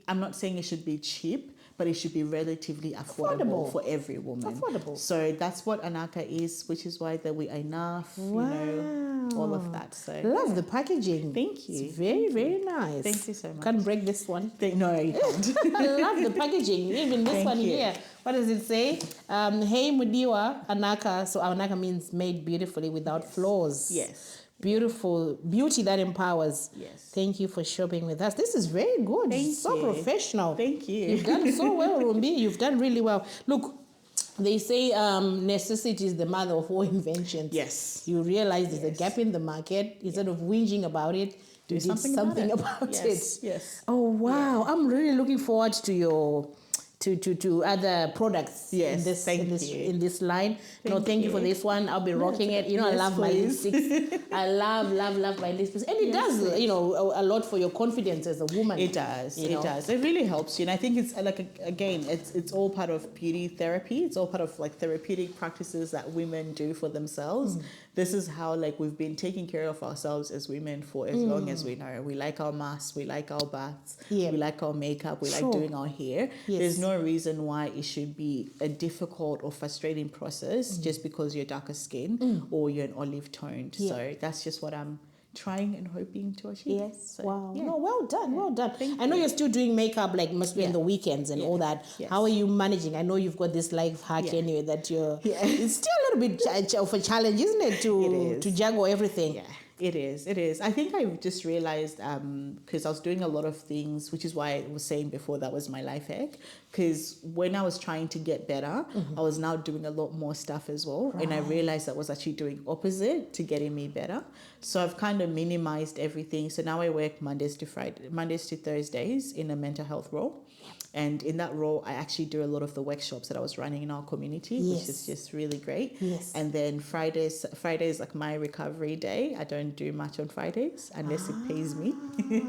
I'm not saying it should be cheap, but it should be relatively affordable for every woman. Affordable. So that's what Anaka is, which is why that we are enough, all of that. So Love the packaging. Thank you. It's very, very nice. Thank you so much. Can't break this one. No, you can't. I love the packaging. Even this Thank one you. here. What does it say? Hey Mudiwa Anaka. So Anaka means made beautifully without flaws. Yes. Beautiful beauty that empowers. Yes. Thank you for shopping with us. This is very good. Thank so you. professional. Thank you. You've done so well, Rumbi. You've done really well. Look, they say necessity is the mother of all inventions. Yes. You realize there's a gap in the market. Instead of whinging about it, you did something about Yes. it. Yes. Oh wow! I'm really looking forward to your to other products Yes, in this line. Thank you for this one. I'll be rocking it. I love my lipsticks. I love my lipsticks, and it does a lot for your confidence as a woman. It does. It does. It really helps you, and I think it's like it's all part of beauty therapy. It's all part of like therapeutic practices that women do for themselves. This is how like we've been taking care of ourselves as women for as long as we know. We like our masks, we like our baths, we like our makeup, we like doing our hair. Yes. There's no reason why it should be a difficult or frustrating process just because you're darker skin or you're an olive toned. Yeah. So that's just what I'm trying and hoping to achieve. Yes. So, Wow. yeah. No, well done. Well done. Thank know you're still doing makeup, like must be on Yeah. the weekends and all that. Yes. How are you managing? I know you've got this life hack anyway that you're. It's still a little bit of a challenge, isn't it, to juggle everything? Yeah, it is. It is. I think I just realized because I was doing a lot of things, which is why I was saying before that was my life hack. Because when I was trying to get better, I was now doing a lot more stuff as well. And I realized that was actually doing opposite to getting me better. So I've kind of minimized everything. So now I work Mondays to Thursdays in a mental health role. And in that role, I actually do a lot of the workshops that I was running in our community, which is just really great. Yes. And then Friday is like my recovery day. I don't do much on Fridays unless it pays me.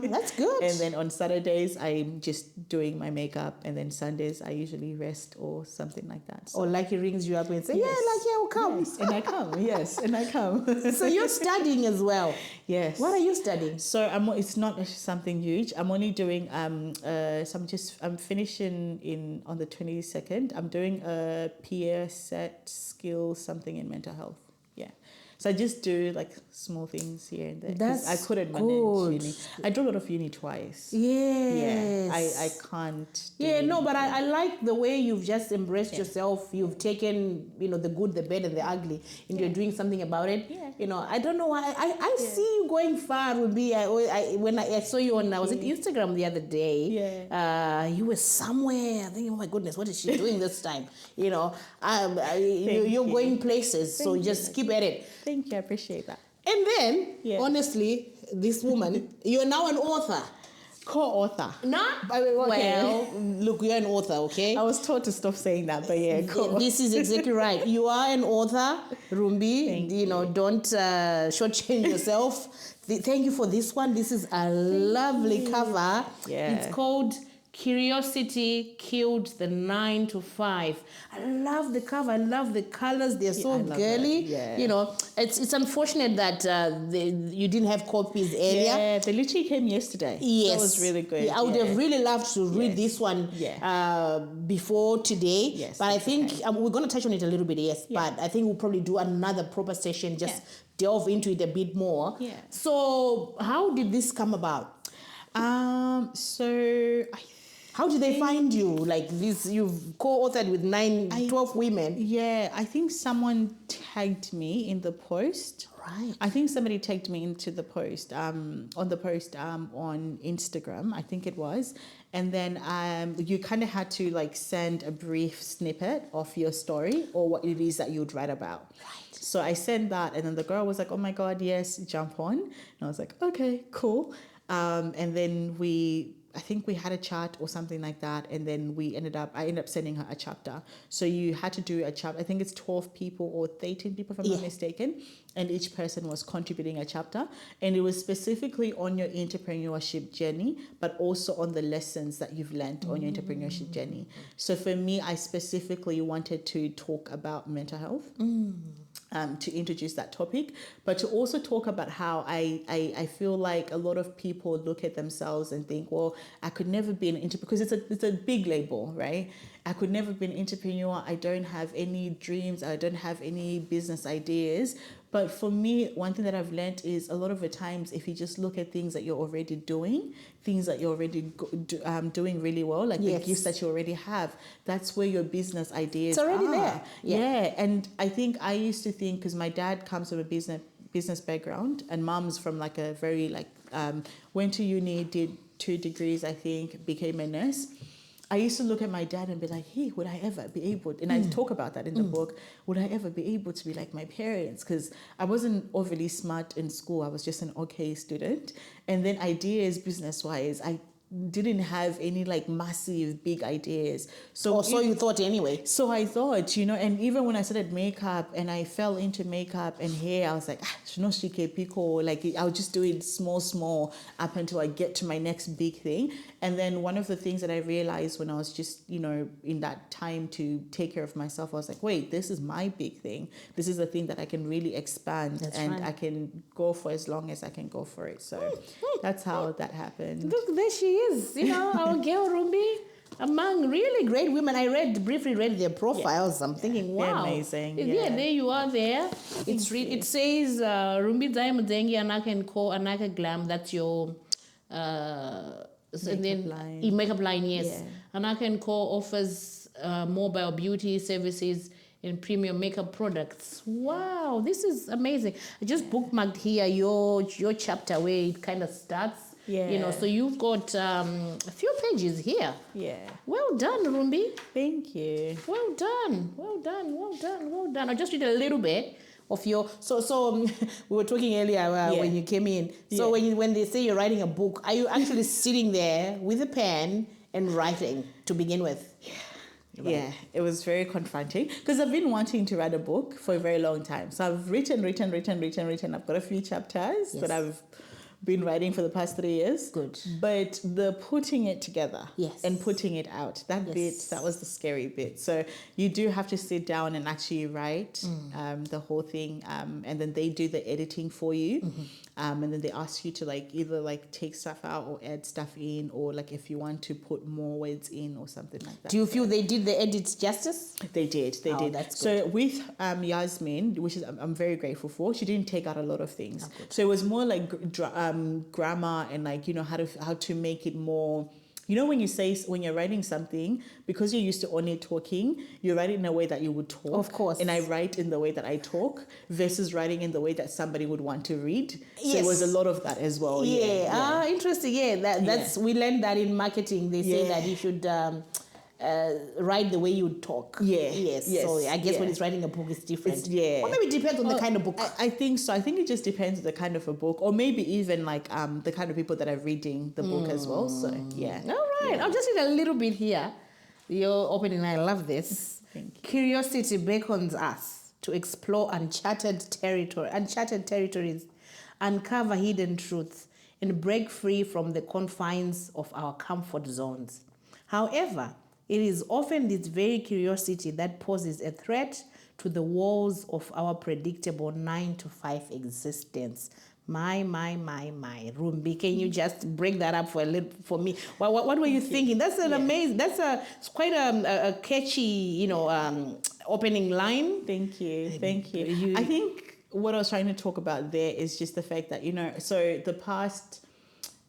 That's good. And then on Saturdays, I'm just doing my makeup. And then Sundays, I usually rest or something like that. So, or Lucky rings you up and say, Lucky, I will come. yes, and I come. Yes, and I come. So you're studying as well. Yes. What are you studying? So it's not something huge. I'm only doing I'm finishing on the 22nd. I'm doing a peer set skills something in mental health. Yeah. So I just do like small things here and there. 'Cause That's I couldn't good. manage uni. I do a lot of uni twice. Yes. Yeah, I can't. Do Yeah, no, uni but twice. I like the way you've just embraced yourself. You've taken, the good, the bad, and the ugly, and you're doing something about it. Yeah. I don't know why. I see you going far, Rumbi. When I saw you on, was it Instagram the other day? Yeah. You were somewhere. Thinking, oh my goodness, what is she doing this time? You're going places. So just keep at it. Thank you. I appreciate that. And then, honestly, this woman, you're now an author. Co-author. Not well. Look, you're an author, okay? I was told to stop saying that, but yeah, cool. This is exactly right. You are an author, Rumbi. Thank you. Don't shortchange yourself. Thank you for this one. This is a lovely cover. Yeah. It's called Curiosity Killed the 9 to 5. I love the cover. I love the colors. They're so girly. Yeah. It's unfortunate that you didn't have copies earlier. Yeah, they literally came yesterday. Yes. That was really good. Yeah, I would have really loved to read this one before today. Yes, but I think we're going to touch on it a little bit, but I think we'll probably do another proper session, just delve into it a bit more. Yeah. So how did this come about? How did they find you? Like this, you've co-authored with 12 women. Yeah, I think someone tagged me in the post. Right. I think somebody tagged me into the post, on Instagram, I think it was. And then you kind of had to like send a brief snippet of your story or what it is that you'd write about. Right. So I sent that, and then the girl was like, oh my God, yes, jump on. And I was like, okay, cool. And then I think we had a chat or something like that, and then I ended up sending her a chapter. So you had to do a chapter. I think it's 12 people or 13 people, if I'm not mistaken, and each person was contributing a chapter, and it was specifically on your entrepreneurship journey, but also on the lessons that you've learned on your entrepreneurship journey. So for me, I specifically wanted to talk about mental health. To introduce that topic, but to also talk about how I feel like a lot of people look at themselves and think, well, I could never be an entrepreneur, because it's a big label, right? I could never be an entrepreneur. I don't have any dreams. I don't have any business ideas. But for me, one thing that I've learned is a lot of the times, if you just look at things that you're already doing, things that you're already doing really well, like the gifts that you already have, that's where your business ideas are. It's already there. Yeah. And I think I used to think, because my dad comes from a business background, and mom's from like a very went to uni, did 2 degrees, I think, became a nurse. I used to look at my dad and be like, hey, would I ever be able, and I talk about that in the book, would I ever be able to be like my parents? Because I wasn't overly smart in school. I was just an okay student. And then ideas, business-wise, I didn't have any like massive big ideas. So you thought anyway. So I thought, and even when I started makeup and I fell into makeup and hair, I was like, like I'll just do it small up until I get to my next big thing. And then one of the things that I realized when I was just, in that time to take care of myself, I was like, wait, this is my big thing. This is the thing that I can really expand. I can go for as long as I can go for it. So that's how that happened. Look, there she is, our girl Rumbi, among really great women. I briefly read their profiles. I'm thinking, wow, they're amazing. Yeah, there you are. There, it says Rumbi Mudzengi, Anaka and Co, Anaka Glam. That's your makeup line. Yes, yeah. Anaka and Co offers mobile beauty services and premium makeup products. Wow, this is amazing. I just bookmarked here your chapter where it kind of starts. Yeah. So you've got a few pages here. Yeah. Well done, Rumbi. Thank you. Well done. I'll just read a little bit of your. So we were talking earlier when you came in. So when they say you're writing a book, are you actually sitting there with a pen and writing to begin with? Yeah, it was very confronting because I've been wanting to write a book for a very long time. So I've written. I've got a few chapters that I've been writing for the past 3 years. Good. But the putting it together and putting it out, that was the scary bit. So you do have to sit down and actually write the whole thing, and then they do the editing for you. and then they ask you to like either like take stuff out or add stuff in, or like if you want to put more words in or something like that. Do you feel they did the edits justice? They did. That's so good. with Yasmin, which is I'm very grateful for, she didn't take out a lot of things. So it was more like grammar and like, you know, how to make it more. You know, when you're writing something, because you're used to only talking, you write it in a way that you would talk. Of course. And I write in the way that I talk versus writing in the way that somebody would want to read. So Yes. it was a lot of that as well. Yeah. Interesting. Yeah, that's we learned that in marketing. They say that you should write the way you talk. Yes. So I guess when it's writing a book, it's different. Or maybe it depends on the kind of book. I think so. I think it just depends on the kind of a book, or maybe even like the kind of people that are reading the book as well. So yeah. All right. I'll just read a little bit here. Your opening, I love this. Thank you. Curiosity beckons us to explore uncharted territories, uncover hidden truths, and break free from the confines of our comfort zones. However, it is often this very curiosity that poses a threat to the walls of our predictable 9-to-5 existence. My. Rumbi, can you just break that up for me? What were you thinking? That's an amazing, it's quite a catchy, opening line. Thank you. I think what I was trying to talk about there is just the fact that, so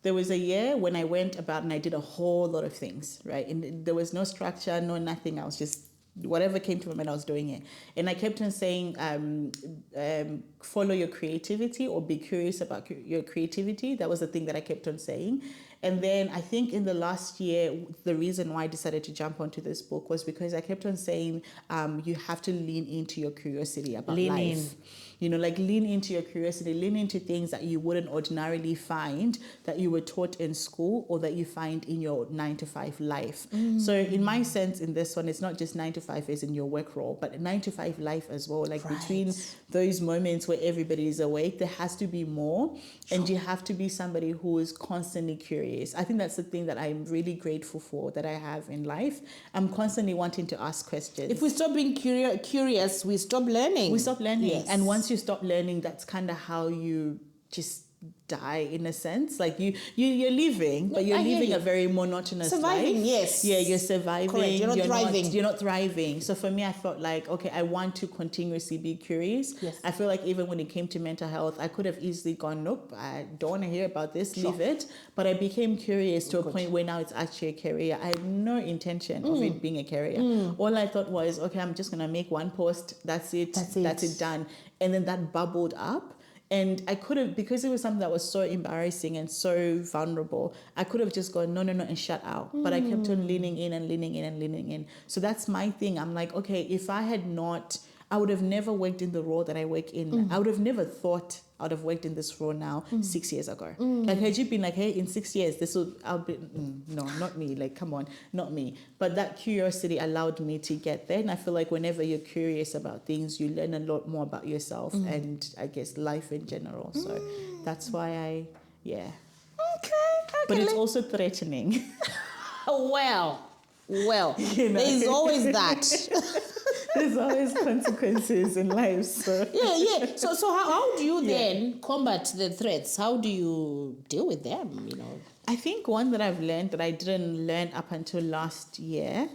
there was a year when I went about and I did a whole lot of things, right? And there was no structure, no nothing. I was just, whatever came to my mind, I was doing it. And I kept on saying, follow your creativity or be curious about your creativity. That was the thing that I kept on saying. And then I think in the last year, the reason why I decided to jump onto this book was because I kept on saying, you have to lean into your curiosity about life. Lean into your curiosity, lean into things that you wouldn't ordinarily find that you were taught in school or that you find in your 9-to-5 life. So in my sense, in this one, it's not just 9-to-5 as in your work role, but 9-to-5 life as well. Like between those moments where everybody is awake, there has to be more. And you have to be somebody who is constantly curious. I think that's the thing that I'm really grateful for that I have in life. I'm constantly wanting to ask questions. If we stop being curious, we stop learning. Yes. And once you stop learning, that's kind of how you just die in a sense. Like you're living, but you're living a very monotonous surviving, life. Yes. Yeah, you're surviving. Correct. You're not thriving. So for me, I felt like, okay, I want to continuously be curious. Yes. I feel like even when it came to mental health, I could have easily gone, nope, I don't want to hear about this, leave it. But I became curious to a point where now it's actually a career. I had no intention of it being a career. All I thought was, okay, I'm just going to make one post. That's it, done. And then that bubbled up. And I could have, because it was something that was so embarrassing and so vulnerable, I could have just gone, no, and shut out. But I kept on leaning in. So that's my thing. I'm like, okay, if I had not, I would have never worked in the role that I work in. I would have never thought I would have worked in this role now 6 years ago. Like, had you been like, hey, in 6 years, I'll be, no, not me. Like, come on, not me. But that curiosity allowed me to get there. And I feel like whenever you're curious about things, you learn a lot more about yourself and I guess life in general. So that's why Okay. But it's also threatening. Well, there's always that. There's always consequences in life. So yeah. So how do you then combat the threats? How do you deal with them? I think one that I've learned that I didn't learn up until last year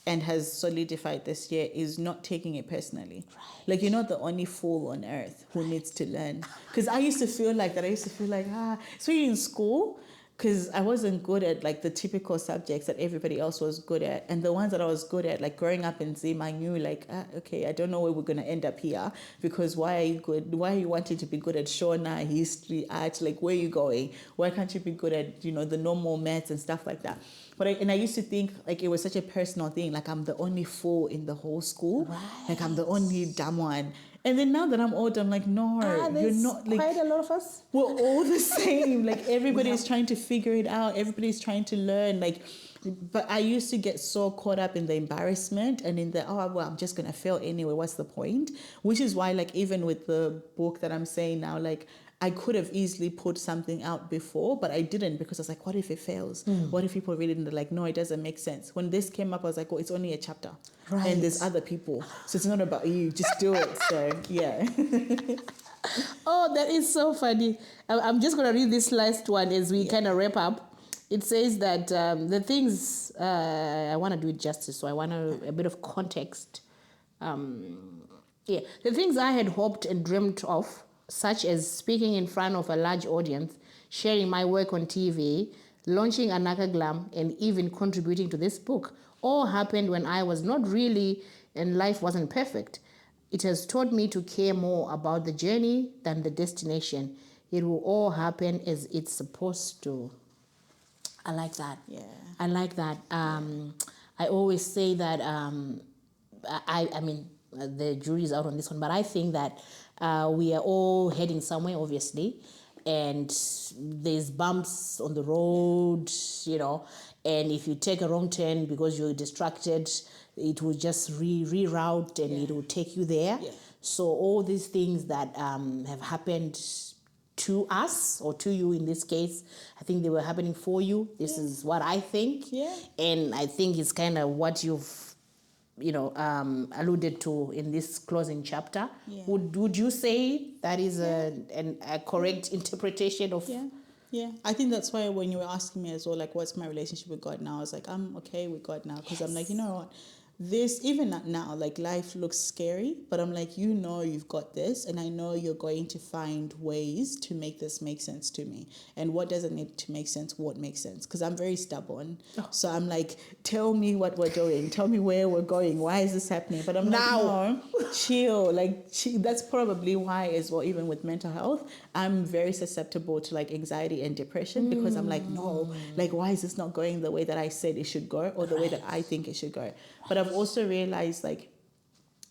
and has solidified this year is not taking it personally. Right. Like, you're not the only fool on earth who needs to learn. Because I used to feel like that. Especially in school, because I wasn't good at like the typical subjects that everybody else was good at. And the ones that I was good at, like growing up in Zim, I knew like, okay, I don't know where we're going to end up here, because why are you good? Why are you wanting to be good at Shona, history, art? Like, where are you going? Why can't you be good at, the normal maths and stuff like that? But I used to think like it was such a personal thing. Like, I'm the only fool in the whole school. Right. Like, I'm the only dumb one. And then now that I'm older, I'm like, no, you're not. Like, quite a lot of us. We're all the same. Like, everybody's trying to figure it out. Everybody's trying to learn. Like, but I used to get so caught up in the embarrassment and in the, I'm just going to fail anyway. What's the point? Which is why, like, even with the book that I'm saying now, like, I could have easily put something out before, but I didn't, because I was like, what if it fails? What if people read it and they're like, no, it doesn't make sense? When this came up, I was like, it's only a chapter. Right. And there's other people. So it's not about you. Just do it. So, yeah. Oh, that is so funny. I'm just going to read this last one as we kind of wrap up. It says that the things, I want to do it justice, so I want a bit of context. The things I had hoped and dreamt of, such as speaking in front of a large audience, sharing my work on TV, launching Anaka Glam, and even contributing to this book, all happened when I was not really, and life wasn't perfect. It has taught me to care more about the journey than the destination. It will all happen as it's supposed to. I like that. Yeah. I like that. I always say that, I mean, the jury's out on this one, but I think that we are all heading somewhere, obviously, and there's bumps on the road, and if you take a wrong turn because you're distracted, it will just reroute and it will take you there. Yeah. So all these things that have happened to us or to you in this case, I think they were happening for you. This is what I think. Yeah. And I think it's kind of what you've alluded to in this closing chapter. Yeah. Would you say that is a correct interpretation of? Yeah, I think that's why when you were asking me as well, like, what's my relationship with God now? I was like, I'm okay with God now, because I'm like, you know what? This, even now, like, life looks scary, but I'm like, you've got this, and I know you're going to find ways to make this make sense to me. And what doesn't need to make sense, what makes sense? Because I'm very stubborn. So I'm like, tell me what we're doing. Tell me where we're going. Why is this happening? But I'm Now. like, no, chill. Like, that's probably why as well, even with mental health, I'm very susceptible to like anxiety and depression, because I'm like, no, like, why is this not going the way that I said it should go, or the way that I think it should go? But I've also realized, like,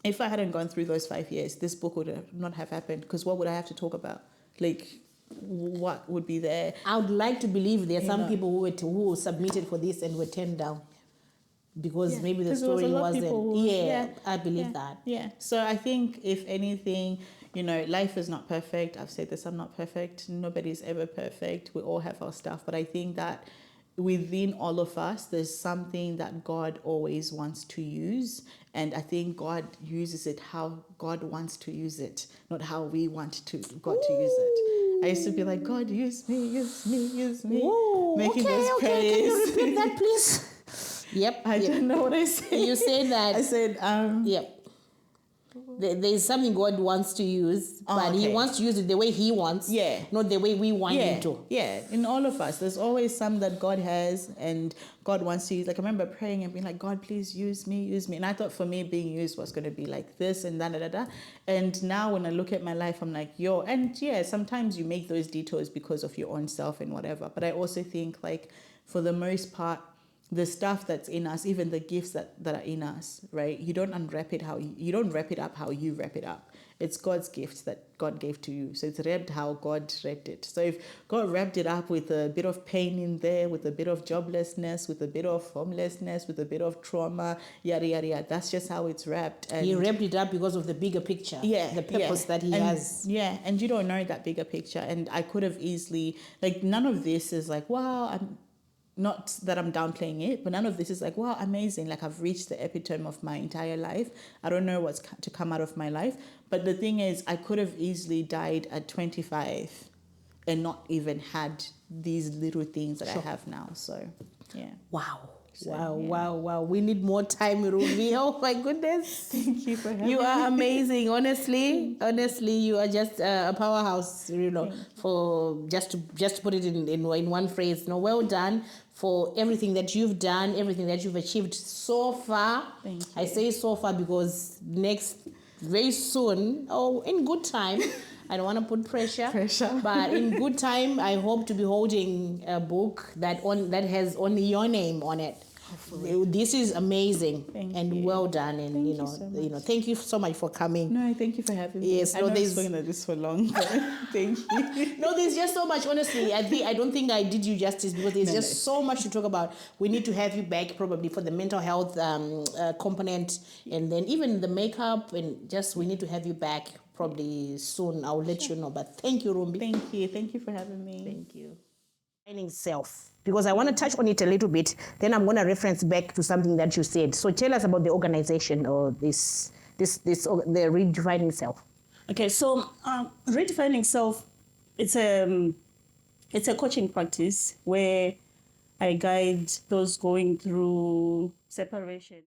if I hadn't gone through those 5 years, this book would not have happened, because what would I have to talk about? Like, what would be there? I would like to believe there are some people who submitted for this and were turned down because maybe the story wasn't. I believe that. Yeah. So I think, if anything, life is not perfect. I've said this, I'm not perfect. Nobody's ever perfect. We all have our stuff. But I think that within all of us, there's something that God always wants to use. And I think God uses it how God wants to use it, not how we want God to use it. I used to be like, God, use me, use me, use me. Whoa, making those Can praise. you repeat that, please? Yep. I didn't know what I said. You said that. I said, Yep. There's something God wants to use, but He wants to use it the way He wants, not the way we want Him to. Yeah, in all of us, there's always some that God has and God wants to use. Like, I remember praying and being like, God, please use me, use me. And I thought for me, being used was going to be like this and da. And now when I look at my life, I'm like, sometimes you make those detours because of your own self and whatever. But I also think, like, for the most part, the stuff that's in us, even the gifts that are in us, right? You don't unwrap it you don't wrap it up how you wrap it up. It's God's gift that God gave to you. So it's wrapped how God wrapped it. So if God wrapped it up with a bit of pain in there, with a bit of joblessness, with a bit of homelessness, with a bit of trauma, yada, yada, yada, that's just how it's wrapped. And He wrapped it up because of the bigger picture, the purpose that He has. Yeah, and you don't know that bigger picture. And I could have easily, like, none of this is like, wow, not that I'm downplaying it, but none of this is like, wow, amazing. Like, I've reached the epitome of my entire life. I don't know what's to come out of my life. But the thing is, I could have easily died at 25 and not even had these little things that I have now. So, yeah. Wow. Wow. We need more time, Rumbi. Oh, my goodness. Thank you for having me. You are amazing. Honestly, you are just a powerhouse, for just to put it in one phrase. Well done for everything that you've done, everything that you've achieved so far. Thank you. I say so far because very soon, in good time, I don't want to put pressure. But in good time, I hope to be holding a book that has only your name on it. Hopefully. This is amazing. Thank and you. Well done. And thank you so much. Thank you so much for coming. No, thank you for having me. Yes, I know I've spoken about this for long, but thank you. No, there's just so much. Honestly, I don't think I did you justice because there's so much to talk about. We need to have you back probably for the mental health component, and then even the makeup, and just we need to have you back probably soon. I'll let you know. But thank you, Rumbi. Thank you for having me. Thank you. Defining self, because I want to touch on it a little bit. Then I'm going to reference back to something that you said. So tell us about the organization or the redefining self. Okay, so redefining self, it's a coaching practice where I guide those going through separation.